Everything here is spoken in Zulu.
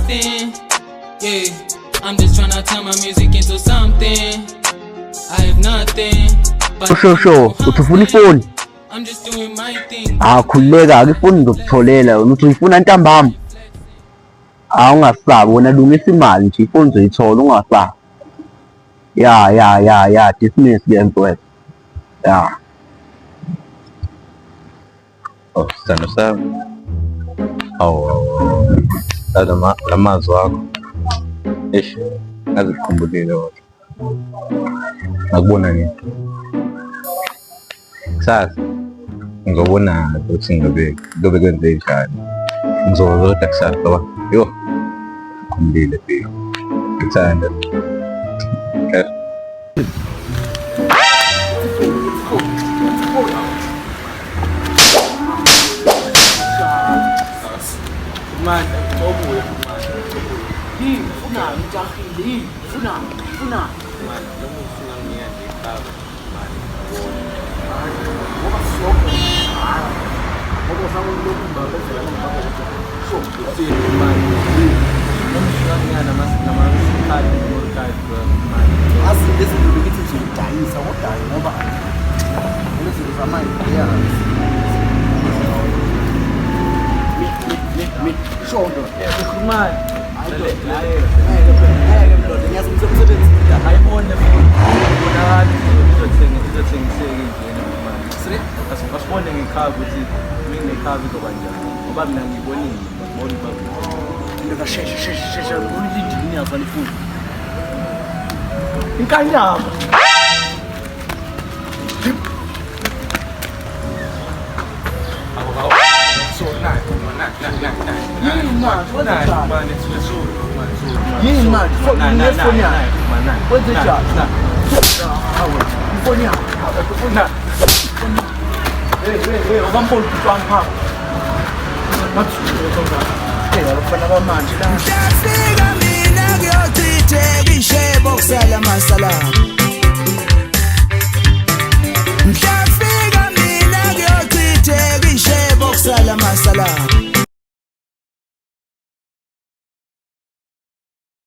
nothing. Yeah, I'm just tryna turn my music into something. I have nothing. But Sho, utufuna ifoni? I'm just doing my thing. Khuleka ke ifoni ngizokutholela wena uthi uyifuna ntambama. Ungasabi wena lungisa imali nje ifoni uzoyithola ungasabi. Ya, dismiss ke mfowethu. Ya. Oh, sithando sami. Awu. Lamazwi wakho. Eish, ngazikhumbulile kodwa. Ngakubona nini? Kusasa ngizobona ukuthi ngizobe kwenze njani. Ngizozoda kusasa ngoba yo ngikhumbulile phela. Ngithanda. Okay. Man, obuye man. Yini ufuna ngijahile yini? Ufuna. Man, noma ufuna ngiyenze ikhaba. Man, ngoba sokho. Ngoba ufuna lokhu mbabezela ngomphakathi ukuthi so, uthi man. Noma ufuna ngiyana namasikhali ngorikadi man. Asinto lokuthi uzodayisa kodwa ngoba lezi zamanje me shoulder ukhulumani ngeke mdoda ngiyazi umsebenzi ayibone bonakala izothengiseka indlela manje sire asibone ngekhaya ukuthi mina nekhaya izoba njani ngoba mina ngibonile ngibona ubaba into shesha ulindini yavala ifoni inkanyama so nice. Yini manje phone yakho wenze njani phone yakho hey ubambona ukuthi wangipha abafana bamanje la Mina kuyochitheka ishebo kusala masala